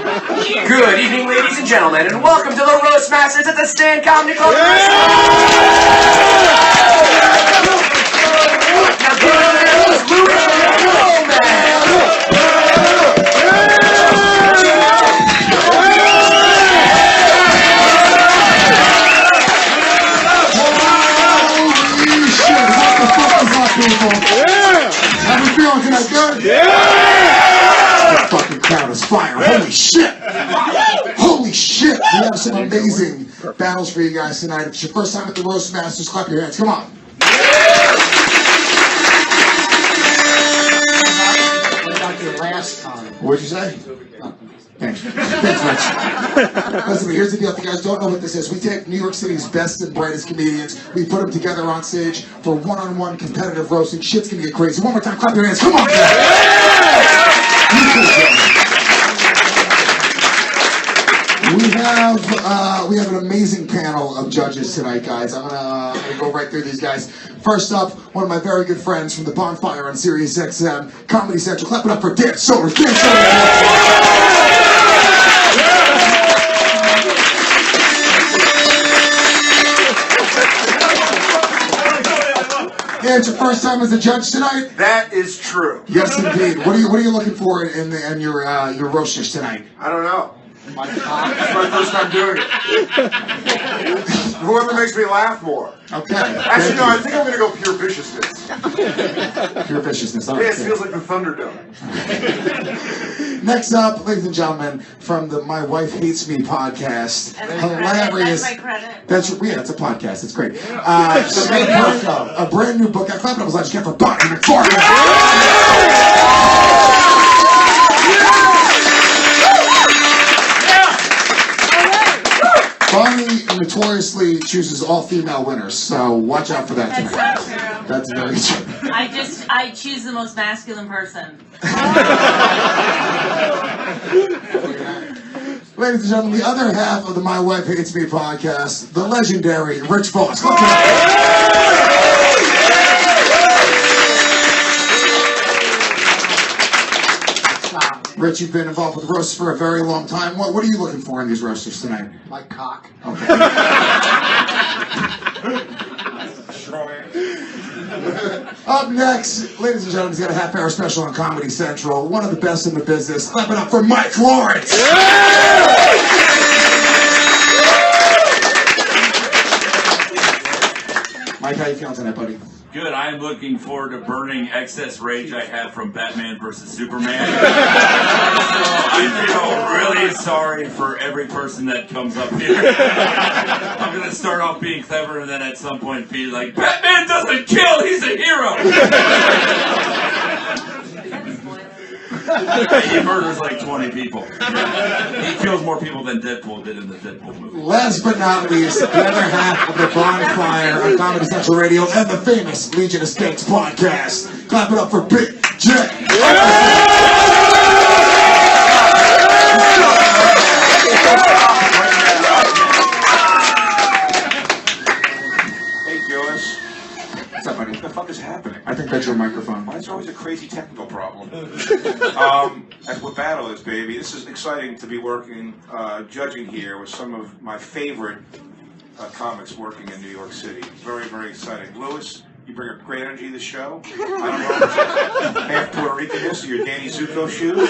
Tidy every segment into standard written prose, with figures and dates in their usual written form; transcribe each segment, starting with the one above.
Good evening, ladies and gentlemen, and welcome to the RoastMasters at the Stand Comedy Club. How we feeling tonight, good? Yeah! The fucking crowd is fire. Holy shit! Holy shit! We have some amazing battles for you guys tonight. If it's your first time at the RoastMasters, clap your hands. Come on. What about your last time? What'd you say? Thanks. Thanks, Rich. Listen, here's the deal. If you guys don't know what this is, we take New York City's best and brightest comedians, we put them together on stage for one-on-one competitive roasting. Shit's gonna get crazy. One more time, clap your hands. Come on, guys. We have an amazing panel of judges tonight, guys. I'm gonna go right through these guys. First up, one of my very good friends from the Bonfire on Sirius XM, Comedy Central. Clap it up for Dan Soder. Dan Soder. Yeah, it's your first time as a judge tonight? That is true. Yes, indeed. What are you looking for in your roasters tonight? I don't know. It's my first time doing it. Whoever makes me laugh more. Okay. Actually, no, I think I'm going to go pure viciousness. Pure viciousness. Yeah, it feels like the Thunderdome. Next up, ladies and gentlemen, from the My Wife Hates Me podcast. Hilarious. That's my credit. It's a podcast. It's great. A brand new book. I clapped up. I just can't forget McFarlane. Bonnie notoriously chooses all female winners, so watch out for that tonight. That's not true. That's very true. I choose the most masculine person. Ladies and gentlemen, the other half of the My Wife Hates Me podcast, the legendary Rich Voss. Rich, you've been involved with roasts for a very long time. What are you looking for in these roasters tonight? My cock. Okay. Up next, ladies and gentlemen, he's got a half-hour special on Comedy Central. One of the best in the business. Clap it up for Mike Lawrence. Mike, how you feeling tonight, buddy? Good. I am looking forward to burning excess rage I have from Batman vs. Superman. So I feel really sorry for every person that comes up here. I'm going to start off being clever and then at some point be like, Batman doesn't kill, he's a hero! He murders like 20 people. He kills more people than Deadpool did in the Deadpool movie. Last but not least, the other half of the Bonfire on Comedy Central Radio and the famous Legion of Skanks podcast. Clap it up for Big Jay. Hey, Gillis. What's up, buddy? What the fuck is happening? I think that's your microphone. Why is there always a crazy technical problem? That's what battle is, baby. This is exciting to be working, judging here with some of my favorite comics working in New York City. Very, very exciting. Lewis, you bring a great energy to the show. I don't know if it's half Puerto Rican-ness or your Danny Zuko shoes.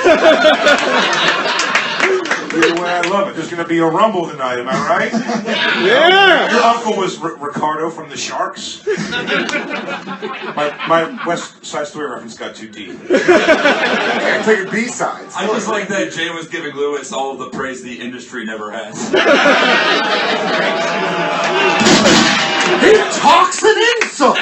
Either way, I love it. There's going to be a rumble tonight, am I right? Yeah! Your uncle was Ricardo from the Sharks. My West Side Story reference got too deep. I take a B-sides. I just like that Jay was giving Lewis all of the praise the industry never has. He talks and insults!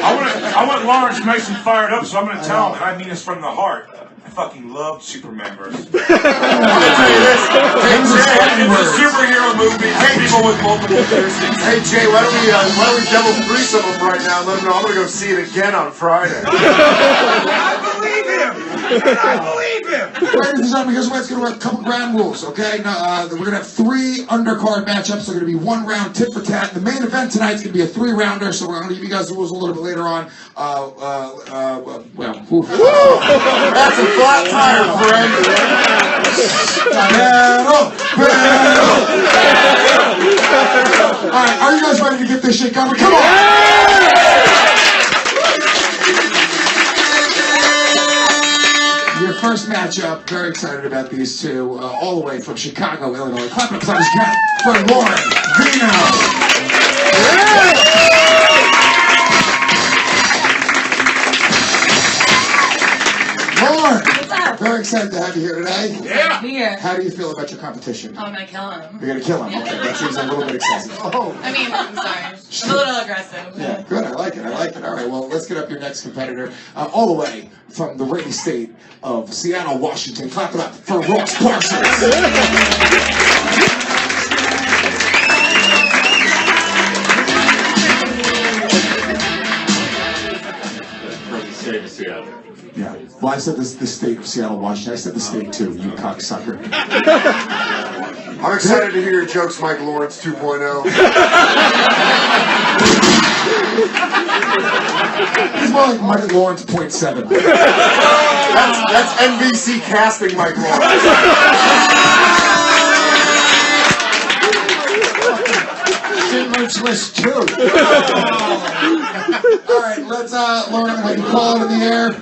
I want Lawrence nice and fired up, so I'm going to tell him that I mean this from the heart. I fucking loved Superman versus. I'm going to tell you this. Hey, Jay, It's a superhero movie. People with multiple piercings. Hey, Jay, why don't we double threesome him right now and let him know I'm going to go see it again on Friday. I believe him! Ladies and gentlemen, here's why it's going to work. A couple ground rules, okay? Now, we're going to have 3 undercard matchups. They're going to be 1 round tit for tat. The main event tonight is going to be a 3-rounder, so we're going to give you guys the rules a little bit later on. That's a flat tire, friend. All right, are you guys ready to get this shit going? Come on! Your first matchup, very excited about these two, all the way from Chicago, Illinois. Clap it, please, for Lauren, Vino. Lauren, What's up? very excited to have you here today. Yeah. Here. How do you feel about your competition? Oh, I'm gonna kill him. You're gonna kill him. Okay, that seems a little bit excessive. Oh. I mean, I'm sorry. I'm a little aggressive. Yeah, good. I like it. I like it. All right, well, let's get up your next competitor, all the way from the rainy state of Seattle, Washington. Clap it up for Ross Parsons. From the state of Seattle. Yeah. Well, I said the state of Seattle, Washington. I said the state too, you cocksucker. I'm excited to hear your jokes, Mike Lawrence 2.0. He's more like Mike Lawrence 0.7. That's NBC casting Mike Lawrence. Schindler's List 2. All right, let's, Lauren, I can call it in the air.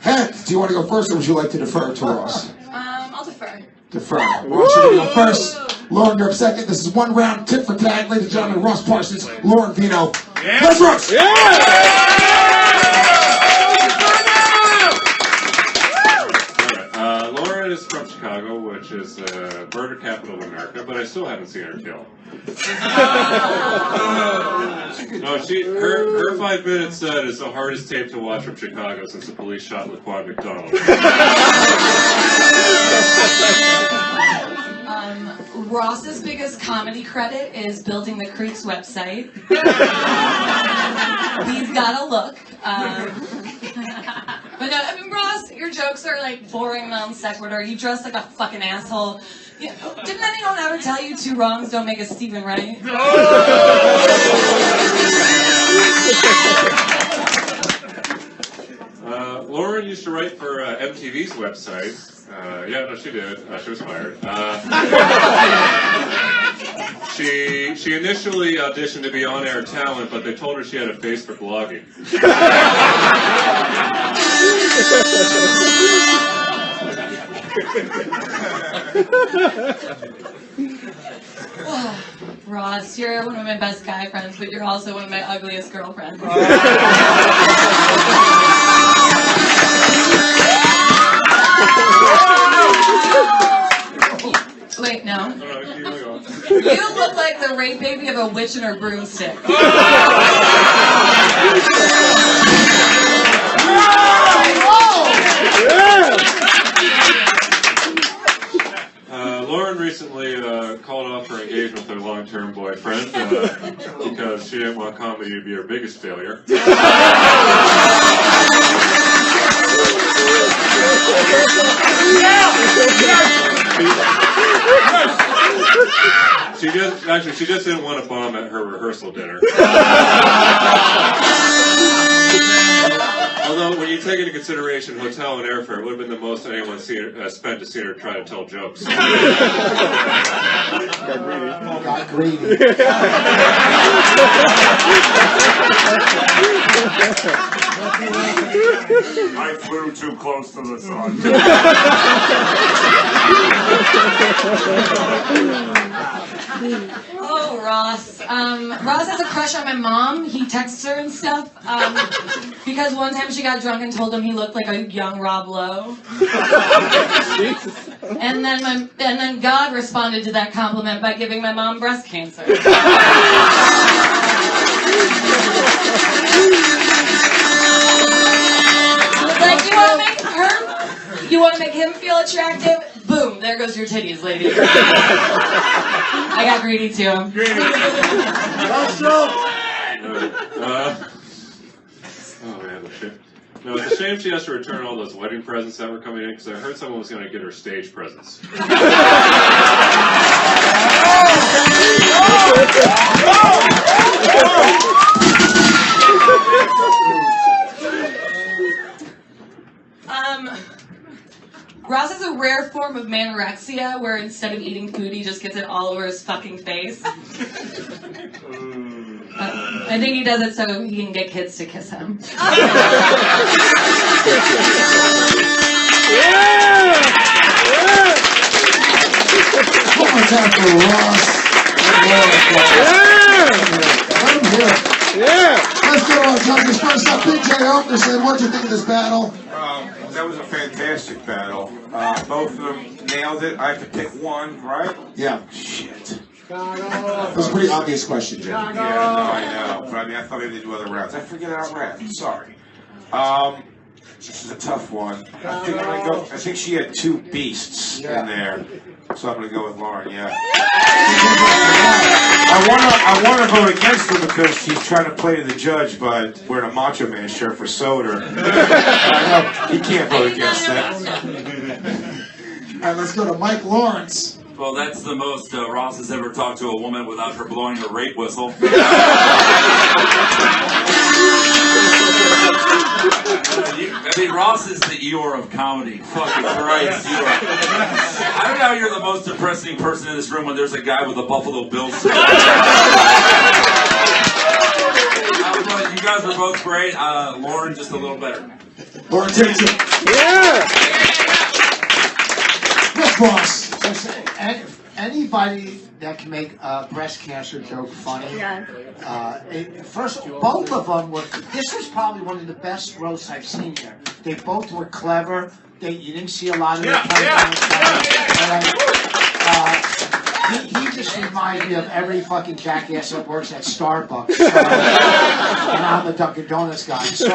Head, do you want to go first, or would you like to defer to Ross? I'll defer. Defer. I want you to go first. Lauren, you're up second. This is one round tit for tat. Ladies and gentlemen, Ross Parsons, Lauren Vino. Yeah. Let's Ross! Lauren is from Chicago, which is the murder capital of America, but I still haven't seen her kill. No, her 5 minute set is the hardest tape to watch from Chicago since the police shot LaQuan McDonald. Ross's biggest comedy credit is building the Creeks website. He's got a look. But no, I mean, Ross, your jokes are like boring non sequitur. You dress like a fucking asshole. Yeah, didn't anyone ever tell you 2 wrongs don't make a Stephen right? Lauren used to write for MTV's website. Yeah, no, she did. She was fired. She initially auditioned to be on-air talent, but they told her she had a face for blogging. Ross, you're one of my best guy friends, but you're also one of my ugliest girlfriends. Wait, no. You look like the rape baby of a witch and her broomstick. Lauren recently called off her engagement with her long-term boyfriend because she didn't want comedy to be her biggest failure. She just didn't want to bomb at her rehearsal dinner. Although, when you take into consideration hotel and airfare, it would have been the most anyone spent to see her try to tell jokes. Got greedy. I flew too close to the sun. Oh, Ross. Ross has a crush on my mom. He texts her and stuff. Because one time she got drunk and told him he looked like a young Rob Lowe. And then God responded to that compliment by giving my mom breast cancer. Like, you want to make him feel attractive? Boom, there goes your titties, lady. I got greedy too. Oh man, the shit. No, it's a shame she has to return all those wedding presents that were coming in because I heard someone was going to get her stage presents. Ross has a rare form of manorexia where instead of eating food, he just gets it all over his fucking face. I think he does it so he can get kids to kiss him. One more time for Ross. Let's go on, judges. First up, Jay Oakerson. What'd you think of this battle? That was a fantastic battle. Both of them nailed it. I have to pick one, right? Yeah. Shit. That was a pretty obvious question, Jay. Yeah, no, I know. But I mean, I thought maybe they'd do other rounds. I forget our round. Sorry. This is a tough one. I think she had two beasts in there. So I'm going to go with Lauren, yeah. I want to vote against her because she's trying to play to the judge by wearing a Macho Man shirt for Soder. I know he can't vote against that. All right, let's go to Mike Lawrence. Well, that's the most Ross has ever talked to a woman without her blowing a rape whistle. I mean, Ross is the Eeyore of comedy. Fucking Christ, Eeyore. I don't know how you're the most depressing person in this room when there's a guy with a Buffalo Bills suit. You guys are both great. Lauren, just a little better. Lauren takes it. Yes, Ross. Anybody that can make a breast cancer joke funny. First, both of them were. This was probably one of the best roasts I've seen here. They both were clever. You didn't see a lot of them. He just reminds me of every fucking jackass that works at Starbucks. And I'm the Dunkin' Donuts guy. So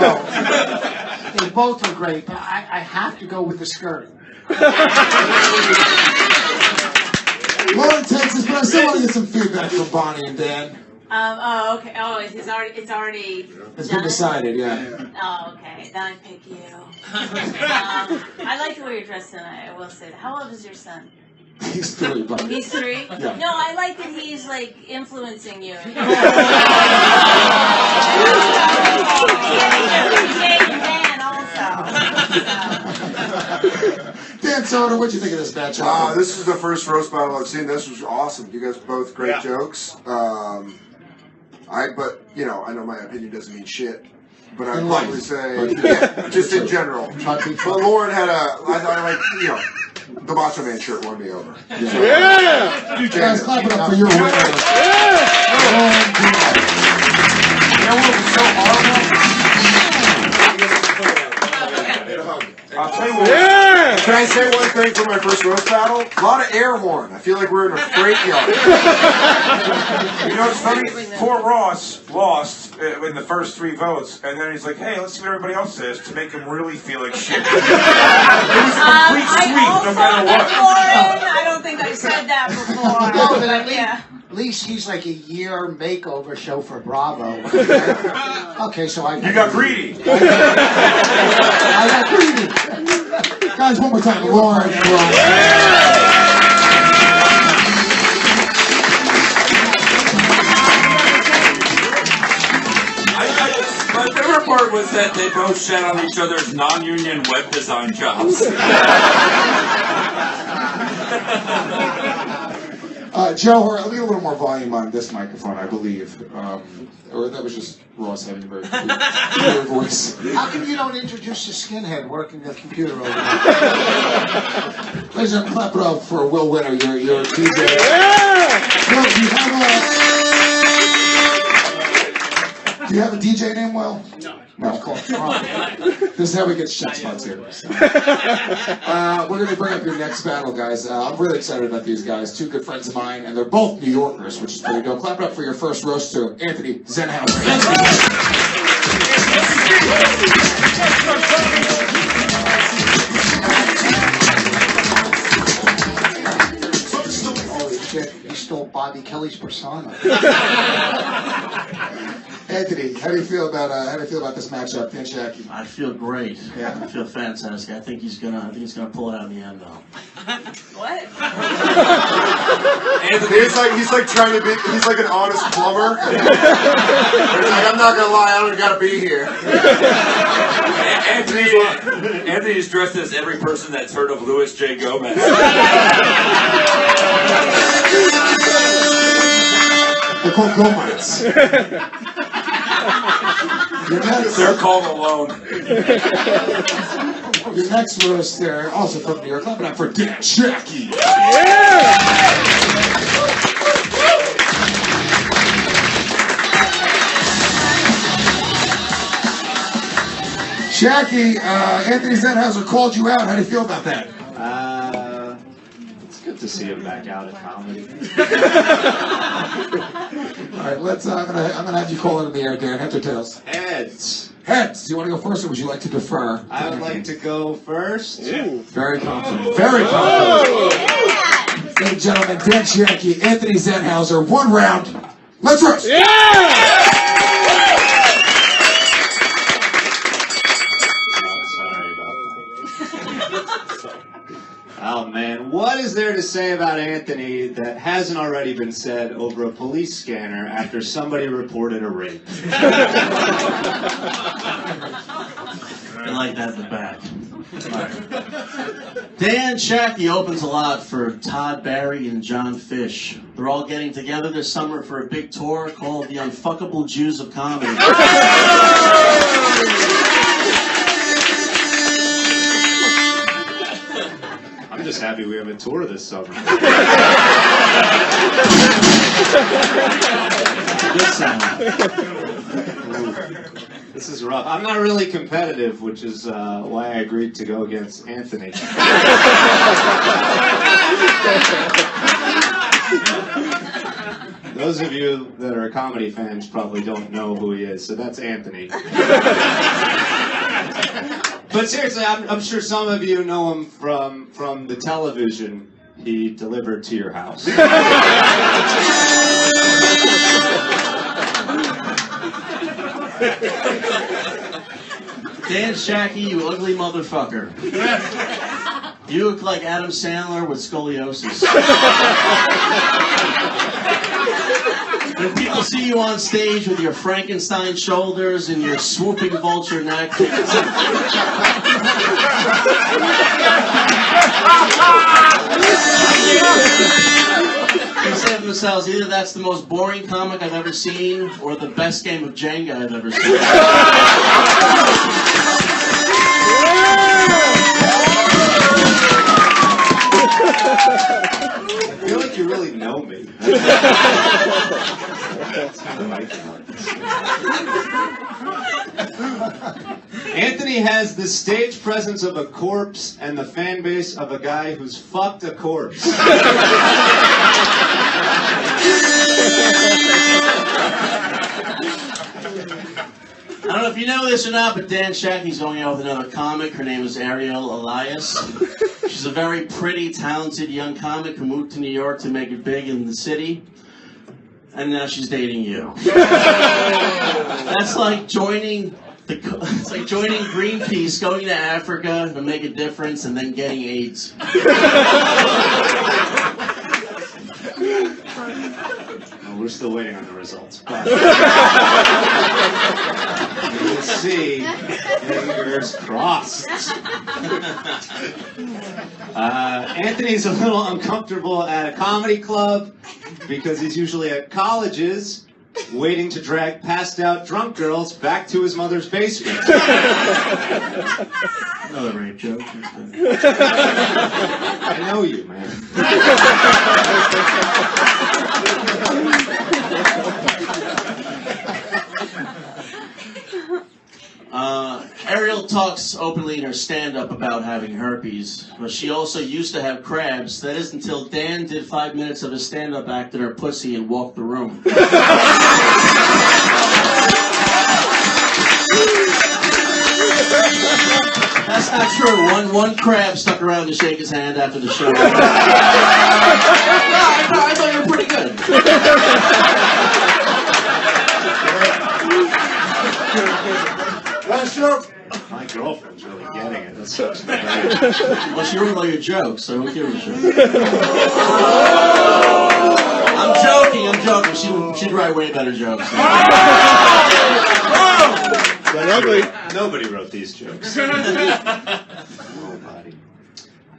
they both were great, but I have to go with the skirt. Lauren takes this, but I still want to get some feedback from Bonnie and Dan. Oh, okay. Oh, it's already It's been decided, yeah. Oh, okay. Then I pick you. I like the way you're dressed tonight, I will say that. How old is your son? He's 3, but... He's 3? Yeah. No, I like that he's, like, influencing you. Dan Soder, what'd you think of this match? This is the first roast battle I've seen. This was awesome. You guys both great jokes. But you know, I know my opinion doesn't mean shit. But I'd probably say, just in general. But Lauren had I like, you know, the Macho Man shirt won me over. Yeah! You guys clap it up for your winner. I'll tell you what. Can I say one thing for my first roast battle? A lot of air horn. I feel like we're in a freight yard. You know, it's funny. Poor Ross lost in the first 3 votes, and then he's like, "Hey, let's see what everybody else says," to make him really feel like shit. It was a complete sweep, no matter what. I don't think I said that before. No, but at least he's like a year makeover show for Bravo. Okay, so You got greedy. I got greedy. Guys, one more time, Lauren and Ross. My favorite part was that they both shat on each other's non-union web design jobs. Joe, I need a little more volume on this microphone, I believe. Or that was just Ross having a very clear voice. How come you don't introduce the skinhead working the computer over there? Ladies and gentlemen, clap it up for Will Winner, your DJ. Will, do you have a DJ name, Will? No. Of course. This is how we get shit spots here. So. We're going to bring up your next battle, guys. I'm really excited about these guys. 2 good friends of mine, and they're both New Yorkers, which is pretty dope. Clap it up for your first roast to Anthony Zenhauser. Holy shit, he stole Bobby Kelly's persona. Anthony, how do you feel about this matchup, Dan Shaki? I feel great. Yeah. I feel fantastic. I think he's gonna pull it out in the end, though. What? He's like trying to be. He's like an honest plumber. He's like, I'm not gonna lie, I don't gotta be here. Anthony's dressed as every person that's heard of Louis J. Gomez. They're called Gomites. They're called alone. Your next roaster, also from New York, clap it up for Dan Shaki. Shaki, Anthony Zenhauser called you out. How do you feel about that? It's good to see him back out at comedy. All right, let's. I'm gonna have you call it in the air, Dan. Heads or tails? Heads. Heads. Do you want to go first, or would you like to defer? I would like to go first. Very confident. Very confident. Ladies and gentlemen, Dan Shaki, Anthony Zenhauser. 1 round. Let's roast. Oh man, what is there to say about Anthony that hasn't already been said over a police scanner after somebody reported a rape? I like that in the back. Dan Shaki opens a lot for Todd Barry and John Fish. They're all getting together this summer for a big tour called The Unfuckable Jews of Comedy. I'm just happy we have a tour this summer. Good sound. This is rough. I'm not really competitive, which is why I agreed to go against Anthony. Those of you that are comedy fans probably don't know who he is, so that's Anthony. But seriously, I'm sure some of you know him from the television he delivered to your house. Dan Shaki, you ugly motherfucker. You look like Adam Sandler with scoliosis. When people see you on stage with your Frankenstein shoulders and your swooping vulture neck, they say to themselves, either that's the most boring comic I've ever seen or the best game of Jenga I've ever seen. I feel like you really know me. That's kind of like Anthony has the stage presence of a corpse and the fan base of a guy who's fucked a corpse. I don't know if you know this or not, but Dan Shaki's going out with another comic. Her name is Ariel Elias. She's a very pretty, talented young comic who moved to New York to make it big in the city. And now she's dating you. That's like joining Greenpeace, going to Africa to make a difference, and then getting AIDS. Well, we're still waiting on the results. But we'll see. Fingers crossed. Anthony's a little uncomfortable at a comedy club because he's usually at colleges waiting to drag passed out drunk girls back to his mother's basement. Another rape joke. I know you, man. Ariel talks openly in her stand-up about having herpes, but she also used to have crabs. That is until Dan did 5 minutes of a stand-up act in her pussy and walked the room. That's not true. One crab stuck around to shake his hand after the show. No, I thought you were pretty good. this joke? My girlfriend's really getting it. That's such great. Well, she wrote all your jokes, so who gives a shit? I'm joking. She'd write way better jokes. But nobody wrote these jokes. Nobody.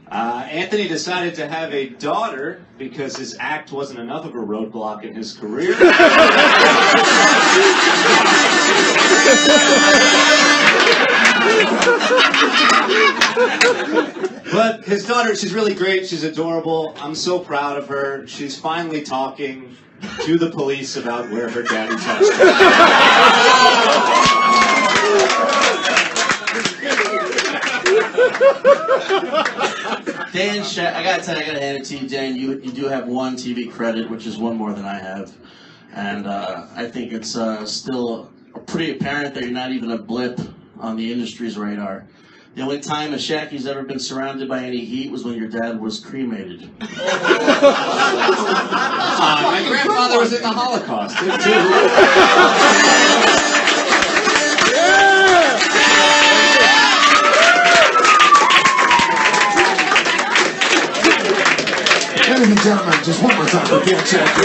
Anthony decided to have a daughter because his act wasn't enough of a roadblock in his career. But his daughter, she's really great. She's adorable. I'm so proud of her. She's finally talking to the police about where her daddy touched her. Dan, I gotta tell you, I gotta hand it to you, Dan. You do have one TV credit, which is one more than I have, and I think it's still pretty apparent that you're not even a blip on the industry's radar. The only time a Shaki's ever been surrounded by any heat was when your dad was cremated. My grandfather was in the Holocaust, too. Ladies and gentlemen, just one more time for Dan Shaki.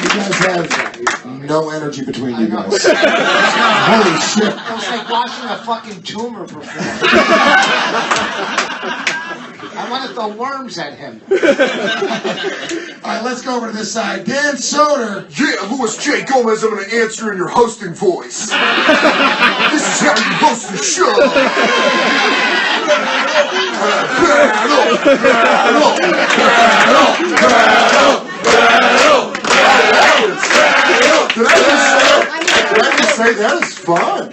You guys have no energy between you guys. Holy shit. It was like watching a fucking tumor perform. I want to throw worms at him. All right, let's go over to this side. Dan Soder. Yeah, Louis J. Gomez, I'm going to answer in your hosting voice. This is how you host the show. Did I just say that is fun? I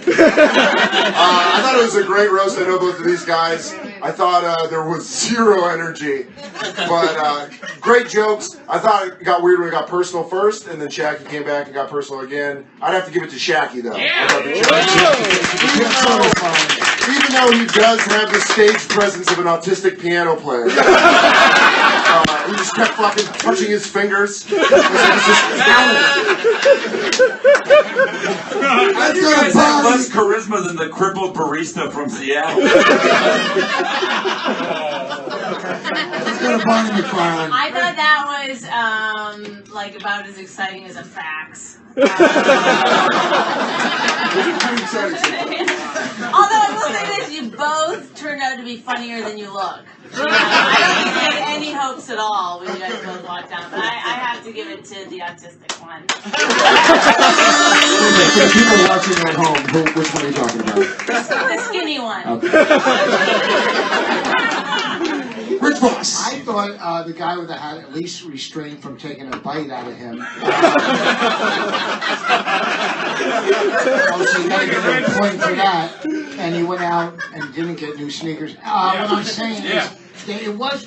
thought it was a great roast. I know both of these guys. I thought there was zero energy, but great jokes. I thought it got weird when it got personal first, and then Shaki came back and got personal again. I'd have to give it to Shaki, though. Even though he does have the stage presence of an autistic piano player. He just kept fucking touching his fingers. That's less charisma than the crippled barista from Seattle. McFarlane. I thought that was like about as exciting as a fax. Although I will say this, you both turned out to be funnier than you look. I don't think you had any hopes at all when you guys both walked down, but I have to give it to the autistic one. For the people watching at home, which one are you talking about? The skinny one. Okay. Rich Boss. I thought the guy with the hat at least restrained from taking a bite out of him. So you gotta give him a point for that. And he went out and didn't get new sneakers. What I'm saying is,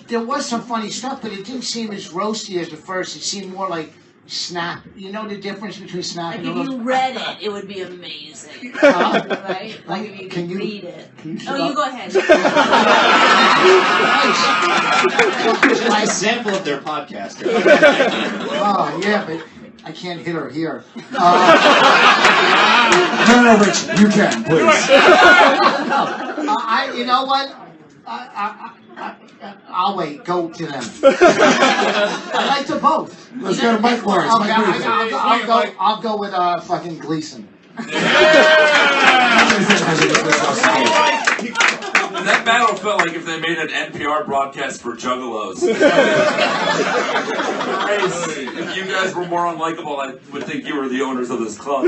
there was some funny stuff, but it didn't seem as roasty as the first. It seemed more like snap. You know the difference between snap Like and if you read it, it would be amazing. Right? Like if you could read it. You go ahead. Nice sample of their podcast. Oh, yeah, but I can't hit her here. No, Rich, you can, please. You know what? I'll wait. Go to them. I like them both. Let's go to Mike Lawrence. Okay, I'll go with fucking Gleason. That battle felt like if they made an NPR broadcast for Juggalos. If you guys were more unlikable, I would think you were the owners of this club.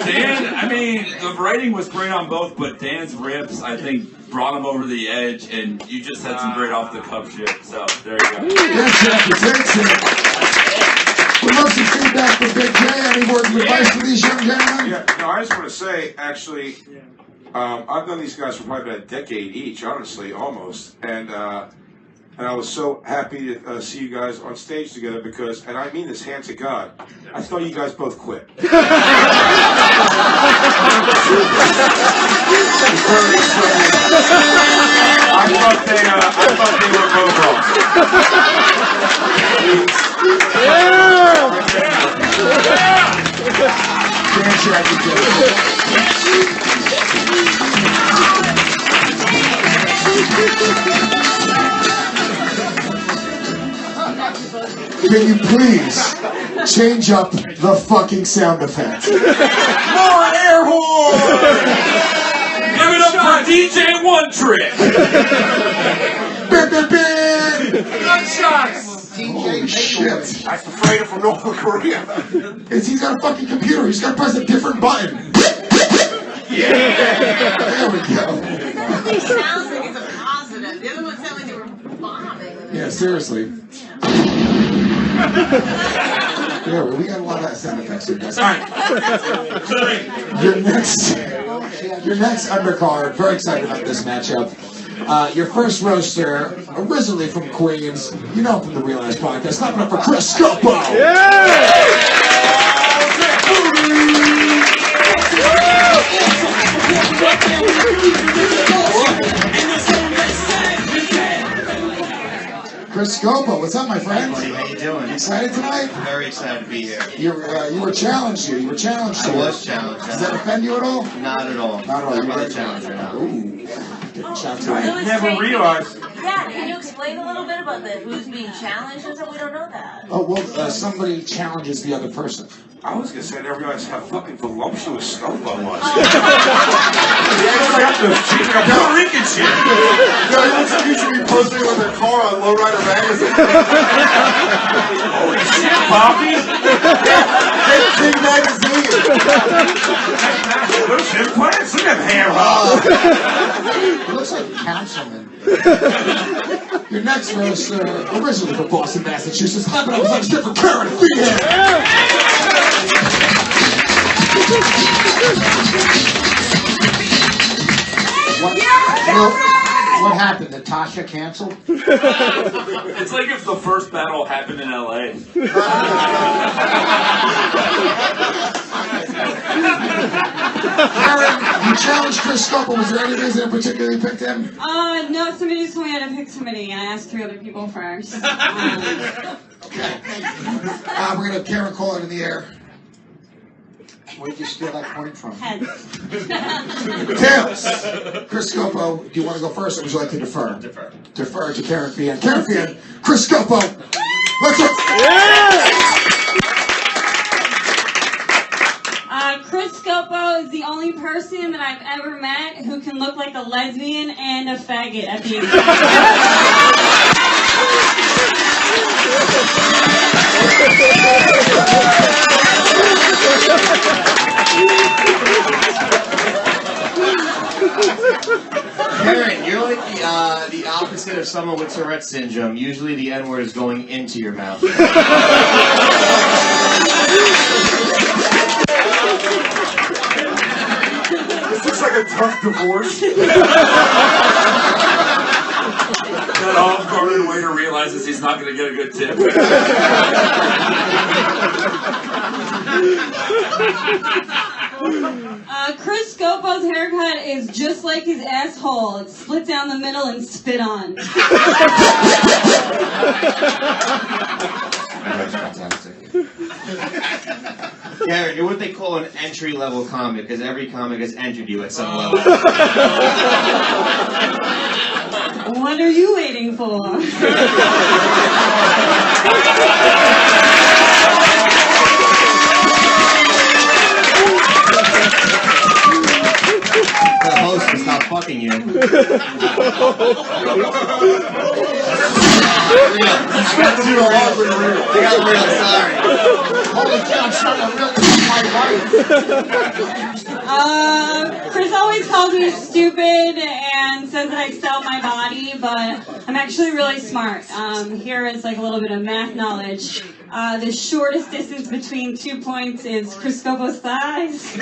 Dan, I mean, the writing was great on both, but Dan's rips, I think, brought him over the edge, and you just had some great off-the-cuff shit, so there you go. We'd love some feedback from Big J. Any words of advice for these young gentlemen? Yeah, no, I just want to say, actually, I've known these guys for probably about a decade each, honestly, almost, and I was so happy to see you guys on stage together because, and I mean this, hand to God, I thought you guys both quit. I thought they were Mogul. Can you please change up the fucking sound effect? More air horn! Give it up for DJ One Trick! Gunshots! Holy shit. That's the freighter from North Korea. He's got a fucking computer. He's got to press a different button. Yeah! There we go. It sounds like it's a positive. The other one sounded like they were bombing. Yeah, seriously. Yeah, well, we got a lot of sound effects here, guys. All right. Your next undercard. Very excited about this matchup. Your first roaster, originally from Queens. You know him from the Real Ass Podcast. Clap it up for Chris Scopo. Chris Scopo, what's up, my friend? How you doing? Excited tonight? Very excited to be here. You were challenged here. You were challenged I here. was challenged. Does that offend you at all? Not at all. Not at all. I'm not challenged right now. Ooh. Shots I right. never realized. Yeah, can you explain a little bit about the who's being challenged and so we don't know that? Oh, well, somebody challenges the other person. I was gonna say I never realized how fucking voluptuous Scopo was. Puerto Rican shit! No, he looks like he should be posting with a car on Lowrider Magazine. Holy shit, Poppy! Big magazine. Those implants, look at hair, He looks like a councilman. Your next roaster, originally from Boston, Massachusetts. Clap it up for Kerryn, Feehan. What happened? Natasha canceled? It's like if the first battle happened in LA. Kerryn, you challenged Chris Scopo. Was there any reason in particular you picked him? No, somebody just told me I had to pick somebody, and I asked 3 other people first. Okay. We're going to have Kerryn call it in the air. Where'd you steal that point from? Heads. Tails. Chris Scopo, do you want to go first or would you like to defer? Defer to Kerryn Feehan. Kerryn Feehan, Chris Scopo. Let's go. Chris Scopo is the only person that I've ever met who can look like a lesbian and a faggot at the exact Kerryn, you're like the opposite of someone with Tourette's syndrome. Usually the N-word is going into your mouth. This looks like a tough divorce. That off-guarded waiter realizes he's not going to get a good tip. Chris Scopo's haircut is just like his asshole. It's split down the middle and spit on. That's fantastic. Kerryn, you're what they call an entry-level comic, because every comic has entered you at some level. What are you waiting for? The host will stop fucking you. That's too long. I got real sorry. Holy cow, I'm starting to really love my wife. Chris always calls me stupid and says that I sell my body, but I'm actually really smart. Here is like a little bit of math knowledge. The shortest distance between 2 points is Chris Scopo's thighs.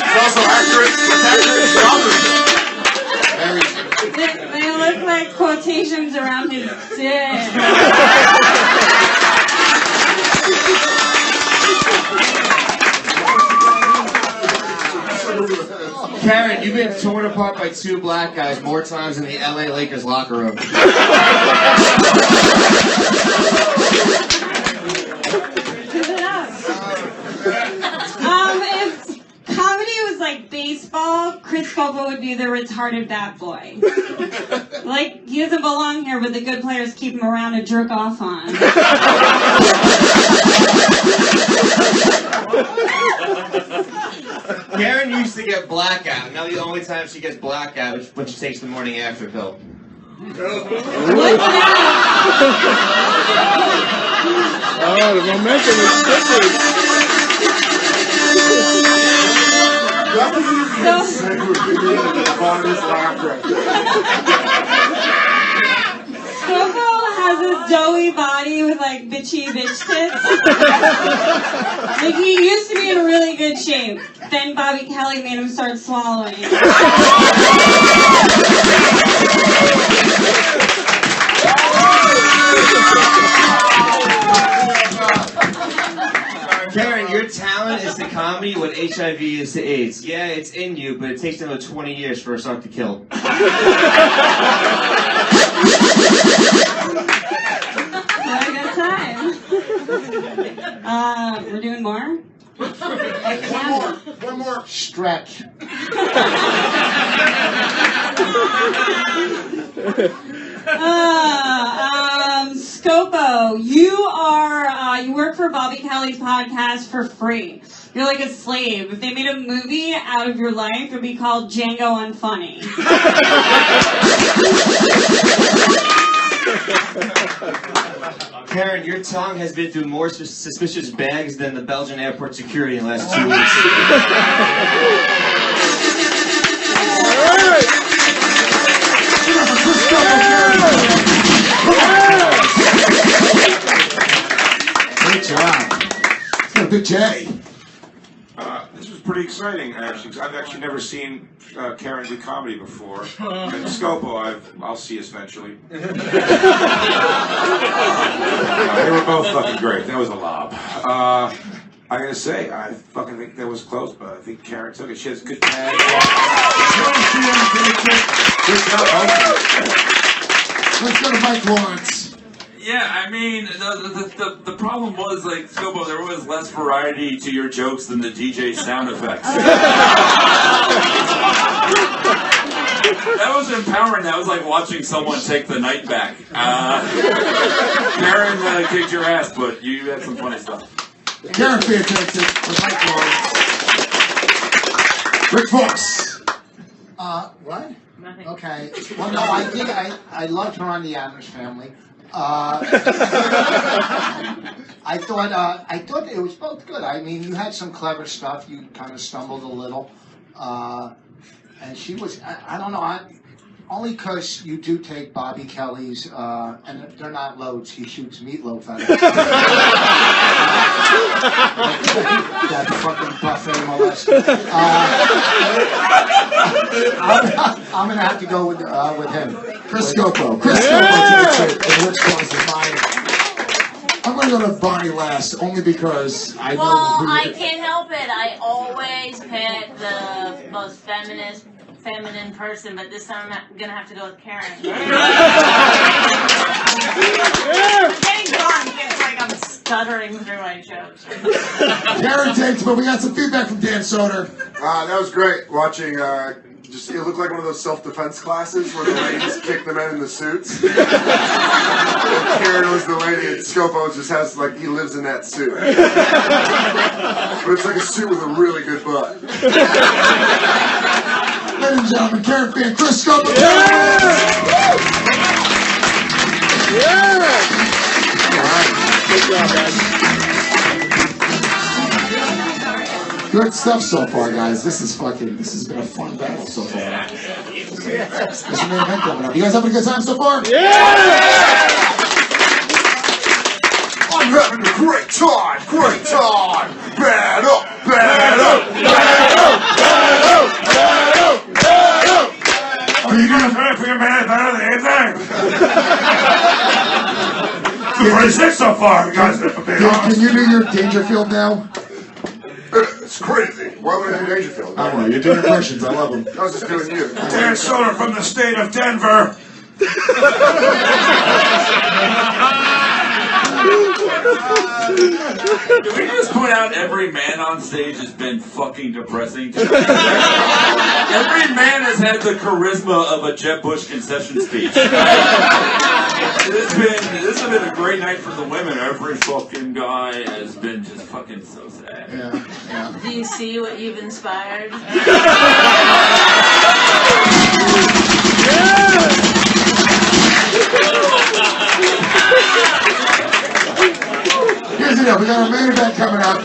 It's also accurate. It's accurate geometry. They look like quotations around his dick. Kerryn, you've been torn apart by two black guys more times in the LA Lakers locker room. If comedy was like baseball, Chris Scopo would be the retarded bat boy. Like, he doesn't belong here, but the good players keep him around to jerk off on. Kerryn used to get blackout. Now the only time she gets blackout is when she takes the morning after pill. What's that? Oh, the momentum is shifting. Scopo has a doughy body with like bitchy bitch tits. Like, he used to be in really good shape. Then Bobby Kelly made him start swallowing. Kerryn, your talent is to comedy what HIV is to AIDS. Yeah, it's in you, but it takes another 20 years for a start to kill. Have a good time. We're doing more? One more. Stretch. Scopo, you work for Bobby Kelly's podcast for free. You're like a slave. If they made a movie out of your life, it would be called Django Unfunny. Kerryn, your tongue has been through more suspicious bags than the Belgian airport security in the last 2 weeks. Great job. Let's go to Big Jay. This was pretty exciting, actually, 'cause I've actually never seen Kerryn do comedy before. And Scopo, I'll see us eventually. They were both fucking great. That was a lob. I gotta say, I fucking think that was close, but I think Kerryn took it. She has good tag. Let's go to Mike Lawrence. Yeah, I mean, the problem was, like, Scopo, there was less variety to your jokes than the DJ sound effects. That was empowering. That was like watching someone take the night back. Kerryn kicked your ass, but you had some funny stuff. Kerryn takes it with Mike Lawrence. Rick Fox. What? Nothing. Okay. Well, no, I did. I loved her on the Addams Family. I thought it was both good. I mean, you had some clever stuff. You kind of stumbled a little, and she was. I don't know. Only because you do take Bobby Kelly's, and they're not loads. He shoots meatloaf at it. That fucking buffet molester. I'm gonna have to go with him. Chris Scopo. Chris Scopo takes it, and Rich Fox is mine. I'm gonna go to Bonnie last, only because I know Well, who. I can't help it. I always pick the most feminine person, but this time I'm gonna have to go with Kerryn. I'm getting drunk. It's like I'm stuttering through my jokes. Kerryn takes, but we got some feedback from Dan Soder. That was great watching. Just it looked like one of those self-defense classes where the ladies kick the men in the suits. And Kerryn was the lady, and Scopo just has he lives in that suit. But it's like a suit with a really good butt. Ladies and gentlemen, Kerryn fan, Chris Scopo. All right. Good job, guys. Good stuff so far, guys. This has been a fun battle so far. There's a main event coming up. You guys having a good time so far? Yeah! I'm having a great time. Battle. Are you gonna try to figure out better than anything? It's pretty sick so far, you guys. Can you do your Dangerfield now? It's crazy. Why would I do Dangerfield? I don't know. You're doing impressions. I love them. I was just doing you. Dan Soder from the state of Denver. Can we just point out every man on stage has been fucking depressing? Every man has had the charisma of a Jeb Bush concession speech. This has been a great night for the women. Every fucking guy has been just fucking so sad. Yeah. Do you see what you've inspired? Here's the deal. We got our main event coming up.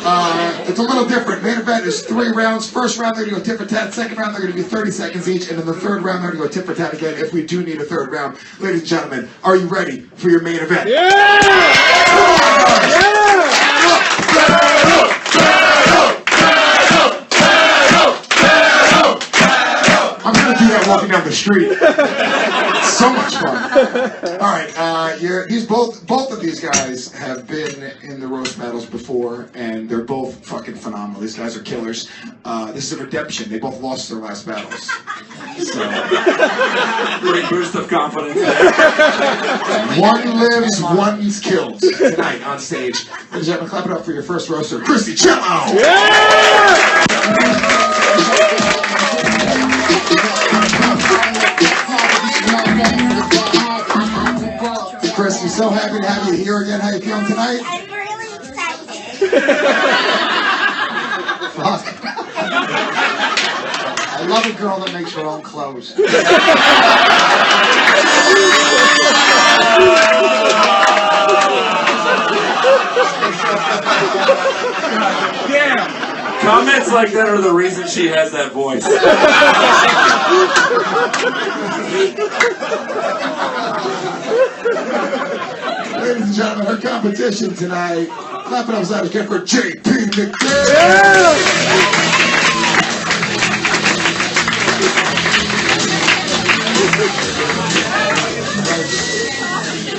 It's a little different. Main event is 3 rounds. First round, they're going to go tit for tat. Second round, they're going to be 30 seconds each. And then the third round, they're going to go tit for tat again if we do need a third round. Ladies and gentlemen, are you ready for your main event? I'm going to do that walking down the street. So much fun. All right, both of these guys have been in the roast battles before, and they're both fucking phenomenal. These guys are killers. This is a redemption. They both lost their last battles. So, Great boost of confidence. one lives, one's killed tonight on stage. Ladies and gentlemen, clap it up for your first roaster, Christy Chiello. Christy, so happy to have you here again. How you feeling tonight? I'm really excited. Fuck. I love a girl that makes her own clothes. Yeah. Comments like that are the reason she has that voice. Ladies and gentlemen, her competition tonight. Clap it up loud again for J.P. McDade.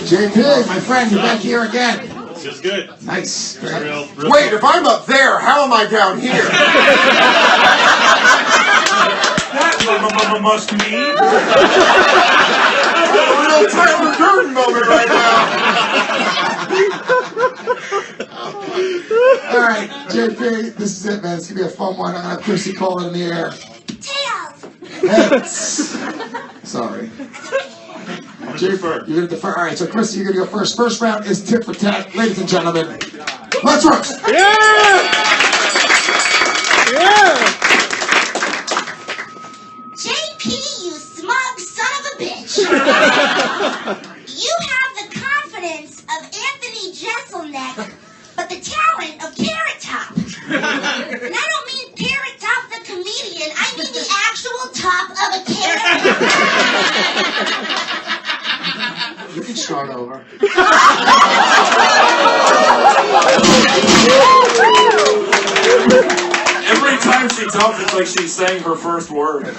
JP, my friend, you're back here again. Feels good. Nice. Real Wait, if I'm up there, how am I down here? That must mean. A real Tyler Durden moment right now. All right, JP, this is it, man. It's going to be a fun one. I'm going to have Christy call it in the air. Heads. Sorry. You're going to defer. All right, so Christy, you're going to go first. First round is tit for tat. Ladies and gentlemen, let's roast. JP, you smug son of a bitch. You have the confidence of Anthony Jeselnik, but the talent of Carrot Top. And I don't mean Carrot Top the comedian, I mean the actual top of a carrot. You can start over. Every time she talks, it's like she's saying her first word. All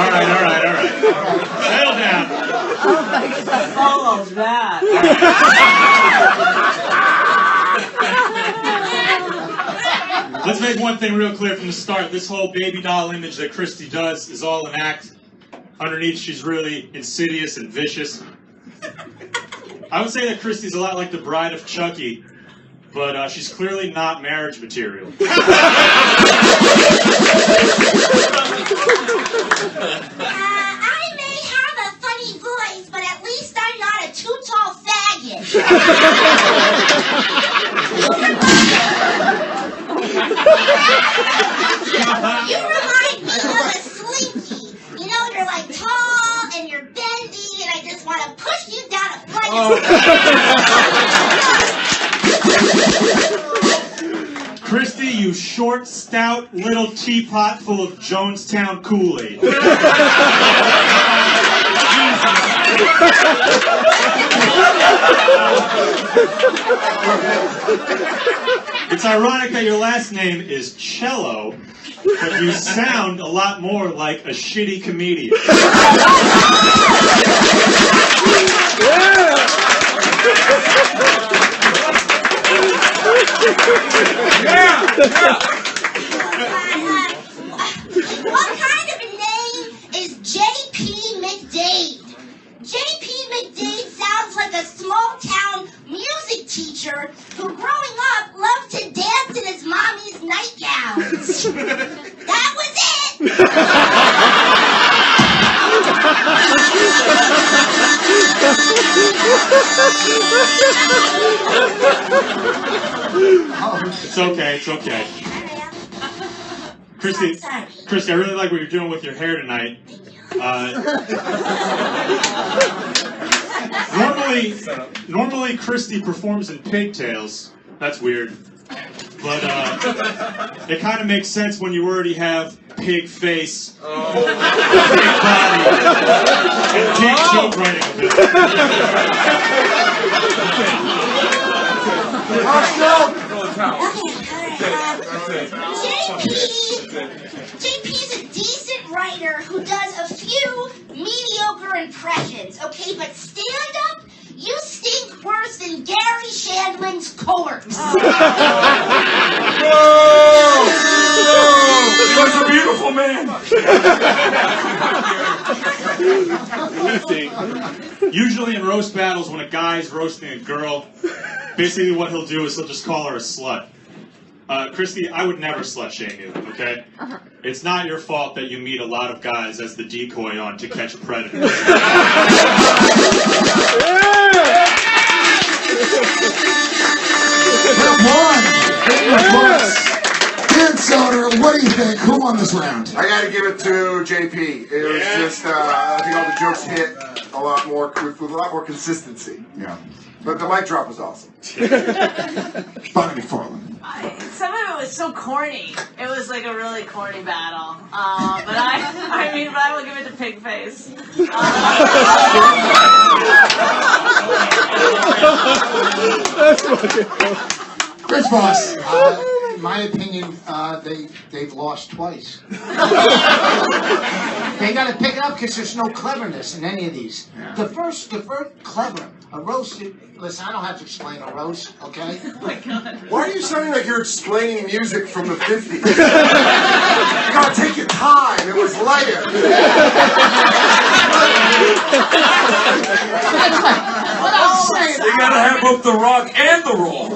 right. Settle down. Oh my god, all of that. Let's make one thing real clear from the start. This whole baby doll image that Christy does is all an act. Underneath, she's really insidious and vicious. I would say that Christy's a lot like the bride of Chucky, but she's clearly not marriage material. I may have a funny voice, but at least I'm not a too tall faggot. You remind me of a slinky. You know, you're like tall and you're bendy, and I just want to push you down a flight of Christy, you short, stout, little teapot full of Jonestown Kool-Aid. It's ironic that your last name is Chiello, but you sound a lot more like a shitty comedian. It's okay, it's okay. Christy, I really like what you're doing with your hair tonight. Normally Christy performs in pigtails. That's weird. But it kind of makes sense when you already have pig face, pig body, and pig joke writing JP's a decent writer who does a few mediocre impressions, okay? But stand up, you stink worse than Gary Shandling's corpse. That's a beautiful man. Usually in roast battles, when a guy's roasting a girl, basically what he'll do is he'll just call her a slut. Christy, I would never slut shame you, okay? It's not your fault that you meet a lot of guys as the decoy on To Catch a Predator. Soder, what do you think? Who won this round? I gotta give it to JP. It was just, I think all the jokes hit a lot more, with a lot more consistency. Yeah. But the mic drop was awesome. Bonnie McFarlane. Some of it was so corny. It was like a really corny battle. But I will give it to Pigface. Chris Boss. In my opinion, they've lost twice. They got to pick it up because there's no cleverness in any of these. Yeah. The first clever. A roast. Listen, I don't have to explain a roast, okay? Oh my God. Why are you sounding like you're explaining music from the 50s? You gotta take your time. It was layered. What I'm saying. You gotta have both the rock and the roll.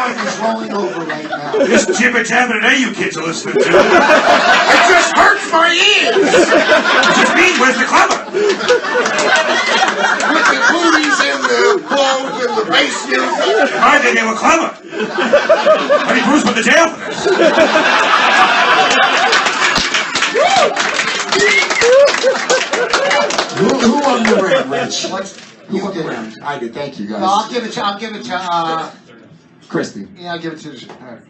Is rolling over right now. This jibber jabber today you kids are listening to. It just hurts my ears. Just mean, where's the clever? With the booties and the blows and the bass music. I think they were clever. I mean, Bruce went to jail for this. Who won the round, Rich? Who won the round? I did. Thank you, guys. No, I'll give it to Christy. Yeah, I'll give it to her.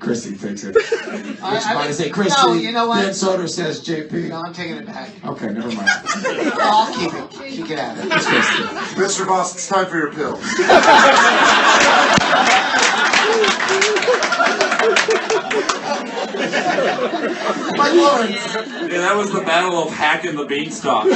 Christy takes it. Rich might say Christy. No, you know what? Then Soder says JP. No, I'm taking it back. Okay, never mind. No, I'll keep it. She can have it. It's Christy. Mr. Boss, it's time for your pills. Mike Lawrence. Yeah, that was the battle of hacking the beanstalk.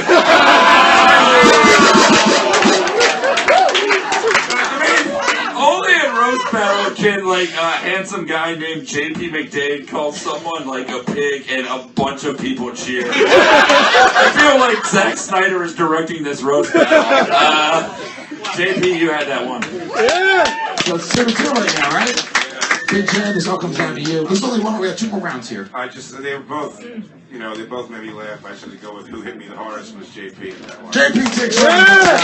Only in roast battle can a handsome guy named JP McDade call someone like a pig and a bunch of people cheer. I feel like Zack Snyder is directing this roast battle. JP, you had that one. Yeah. So it's 2-2 right now, right? Big Jay, this all comes down to you. There's only one. We have 2 more rounds here. They were both, they both made me laugh. I said to go with who hit me the hardest was JP in that one. JP takes round.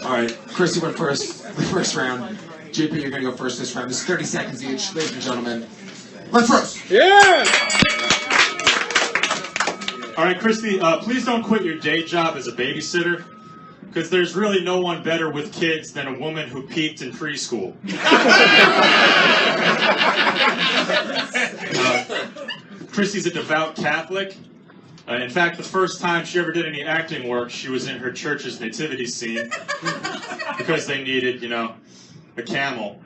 All right, Christy went first the first round. JP, you're going to go first this round. This is 30 seconds each, ladies and gentlemen. Let's roast. Yeah! All right, Christy, please don't quit your day job as a babysitter, because there's really no one better with kids than a woman who peaked in preschool. Christy's a devout Catholic. In fact, the first time she ever did any acting work, she was in her church's nativity scene because they needed, a camel.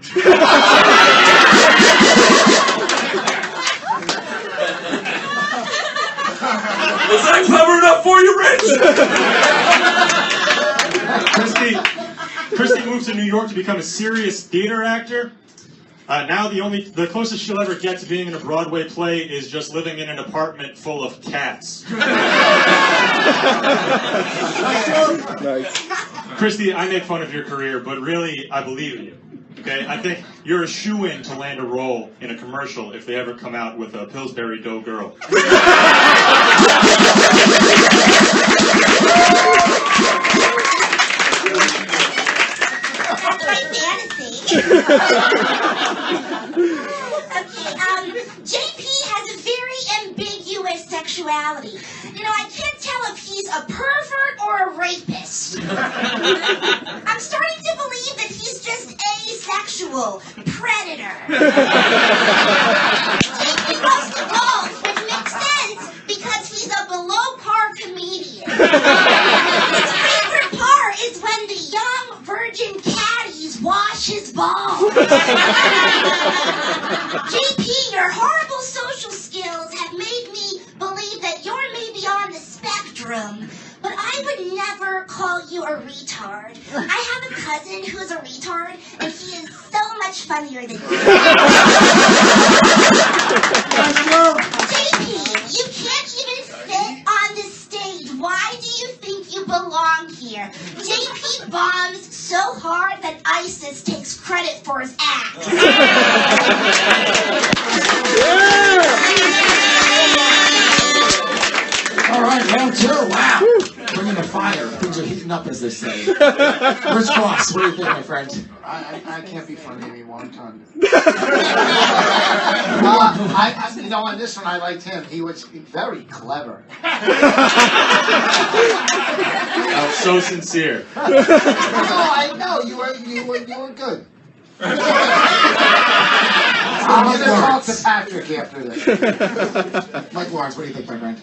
Was that clever enough for you, Rich? Christy moved to New York to become a serious theater actor. Now the closest she'll ever get to being in a Broadway play is just living in an apartment full of cats. Nice. Christy, I make fun of your career, but really, I believe in you. Okay, I think you're a shoo-in to land a role in a commercial if they ever come out with a Pillsbury Dough Girl. JP has a very ambiguous sexuality. You know, I can't tell if he's a pervert or a rapist. I'm starting to believe that he's just asexual predator. JP loves to golf, which makes sense because he's a below-par comedian. His favorite part is when the young virgin caddies wash his balls. JP, your horrible social skills have made me believe that you're maybe on the spectrum, but I would never call you a retard. I have a cousin who's a retard, and he is so much funnier than you. JP, you can't even sit on the stage. Why do you think you belong here? JP bombs so hard that ISIS takes credit for his act. All right, round two. Wow. Bringing the fire. Things are heating up, as they say. Rich Boss, what do you think, my friend? I can't be funny anymore. I'm done. You know, on this one, I liked him. He was very clever. So sincere. No, I know you were good. I'm going to talk to Patrick after this. Mike Lawrence, what do you think, my friend?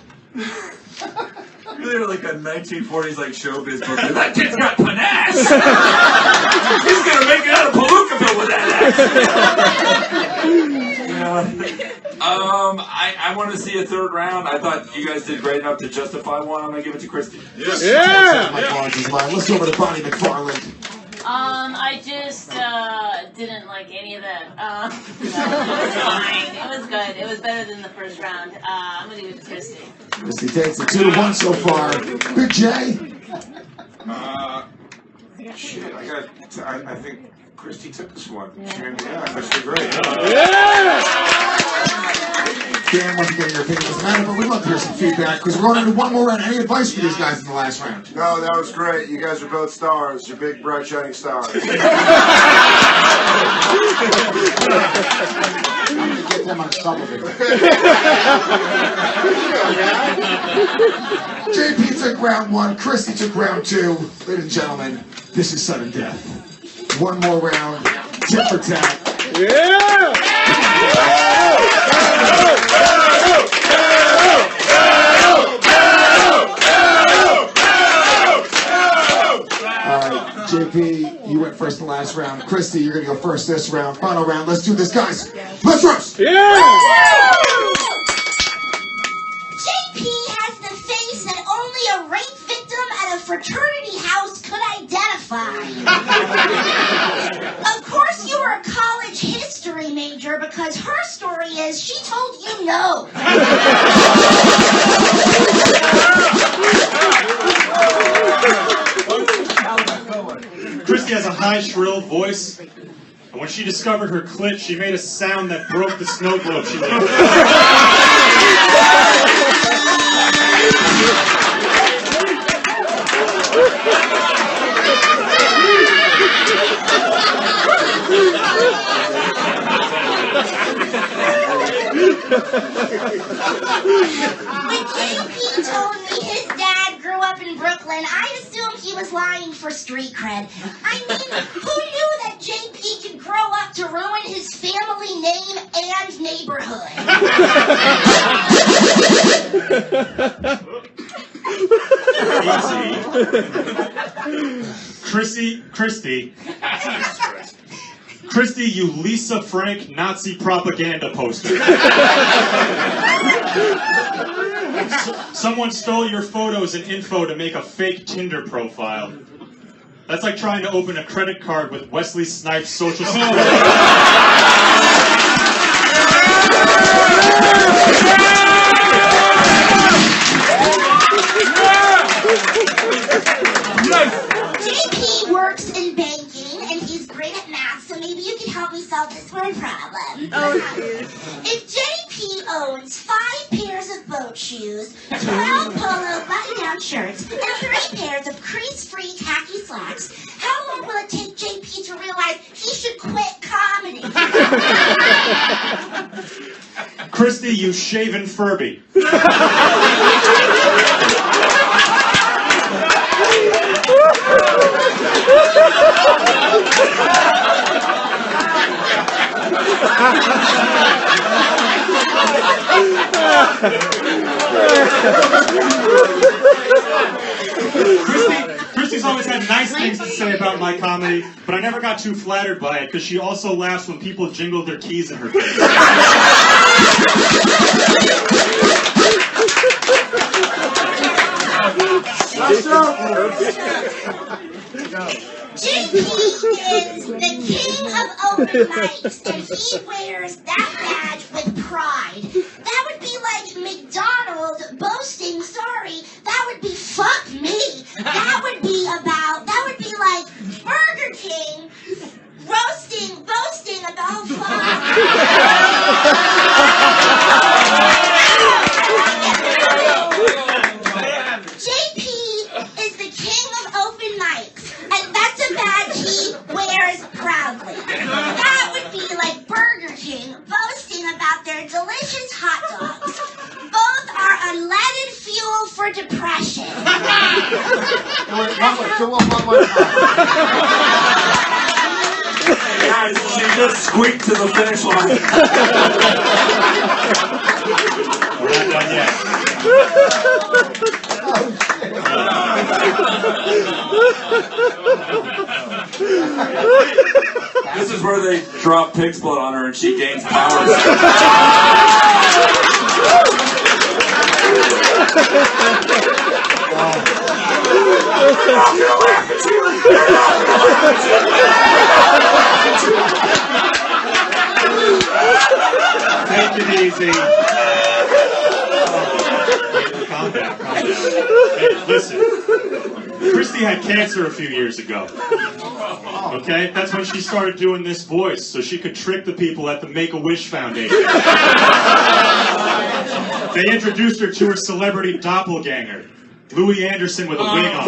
They're like a 1940s like showbiz book. That kid's got panache. He's gonna make it out of Palookaville with that accent. I want to see a third round. I thought you guys did great enough to justify one. I'm gonna give it to Christy. Yeah. Mike Lawrence is mine. Let's go over to Bonnie McFarlane. I just didn't like any of that. It was fine. It was good. It was better than the first round. I'm gonna give it to Christy. Christy takes it 2-1 so far. Big Jay. Shit, I think Christy took this one. Yeah, Christy, great. Dan, once again, your opinion doesn't matter, but we'd love to hear some feedback because we're going into one more round. Any advice for these guys in the last round? No, that was great. You guys are both stars. You're big, bright, shining stars. I'm going to get them on television. JP took round 1. Christy took round 2. Ladies and gentlemen, this is sudden death. One more round. Tit for tat. Yeah! JP, you went first the last round. Christy, you're going to go first this round. Final round. Let's do this, guys. Let's roast! Yeah! JP has the face that only a rape victim at a fraternity house could identify. Of course you were a college history major because her story is she told you no. Christy has a high, shrill voice, and when she discovered her clit, she made a sound that broke the snow globe she lived When JP told me his dad grew up in Brooklyn, I assumed he was lying for street cred. I mean, who knew that JP could grow up to ruin his family name and neighborhood? Christy, you Lisa Frank Nazi propaganda poster. Someone stole your photos and info to make a fake Tinder profile. That's like trying to open a credit card with Wesley Snipes' social security. JP works in banking and he's great at math, so maybe you can help me solve this word problem. If JP owns 5 pairs of boat shoes, 12 polo button-down sweatshirts, and 3 pairs of crease-free tacky slacks, how long will it take JP to realize he should quit comedy? Christy, you shaven Furby. Christy's always had nice things to say about my comedy, but I never got too flattered by it because she also laughs when people jingle their keys in her face. JP is the king of open mics, and he wears that badge with pride. That would be like McDonald's boasting, sorry, that would be fuck me. That would be like Burger King boasting about fuck. JP is the king of open mics, and that's a badge he wears proudly. That would be like Burger King boasting about their delicious hot dogs. Both are unleaded fuel for depression. Do one more time. Guys, she just squeaked to the finish line. We're not done yet. This is where they drop pig's blood on her and she gains powers. Take it easy. Calm down. Hey, listen. Christy had cancer a few years ago. Okay? That's when she started doing this voice, so she could trick the people at the Make-A-Wish Foundation. They introduced her to her celebrity doppelganger, Louis Anderson with a wig on.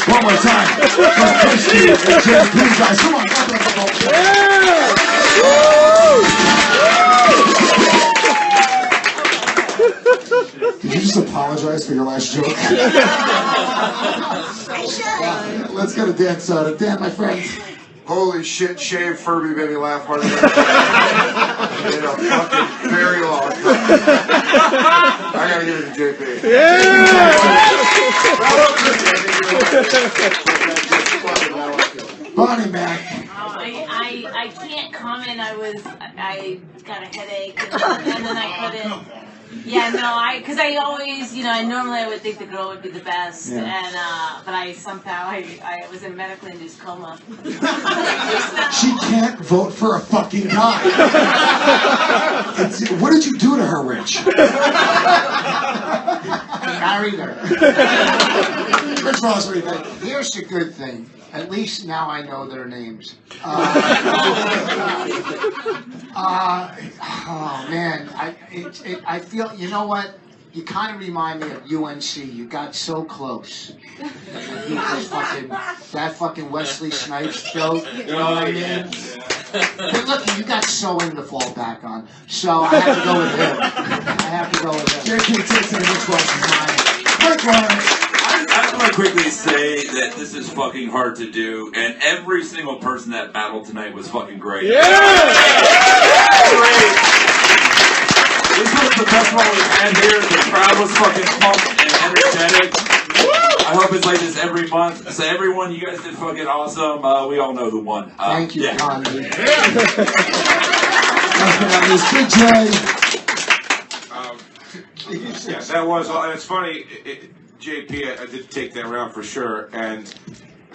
One more time for Christy and JP, guys. Come on, Did you just apologize for your last joke? Let's go to Dan Soder. Dan, my friend. Holy shit, shave Furby made me laugh harder than in a fucking very long time. I gotta give it to JP. Bonnie Mac. I can't comment. I got a headache, and then I couldn't. Yeah, no, because I always, normally I would think the girl would be the best, and but I was in a medically induced coma. She can't vote for a fucking guy. What did you do to her, Rich? Married her. Rich Ross, what do you think? Here's the good thing. At least now I know their names. Oh man, I feel. You know what? You kind of remind me of UNC. You got so close. He just that fucking Wesley Snipes joke. You know what I mean? But look, you got sewing to fall back on. So I have to go with him. JP takes it in Rich Ross's mind. Rick Lawrence. I want to quickly say that this is fucking hard to do, and every single person that battled tonight was fucking great. Yeah! Great. This was the best one we've had here. The crowd was fucking pumped and energetic. I hope it's like this every month. So everyone, you guys did fucking awesome. We all know the one. Thank you, Gandhi. Big J. Yes, that was, and it's funny, JP, I did take that round for sure, and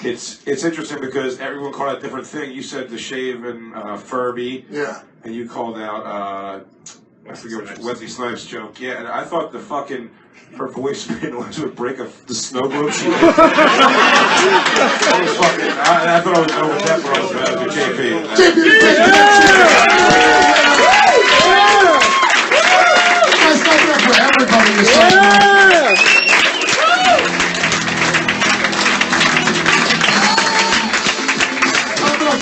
it's interesting because everyone called out a different thing. You said the shave and Furby, and you called out, I forget which Wesley Snipes joke, and I thought her voice made noise would break the snow globe she did. I thought I was over that, but I was JP.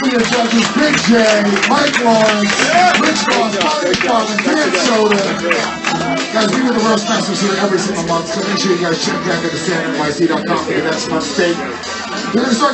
be your judges, Big J, Mike Lawrence, Rich Ross, Bobby McFarlane, Dan Soder. Guys, we do the RoastMasters here every single month, so make sure you guys check out the standardnyc.com for your next month's steak. We're going to start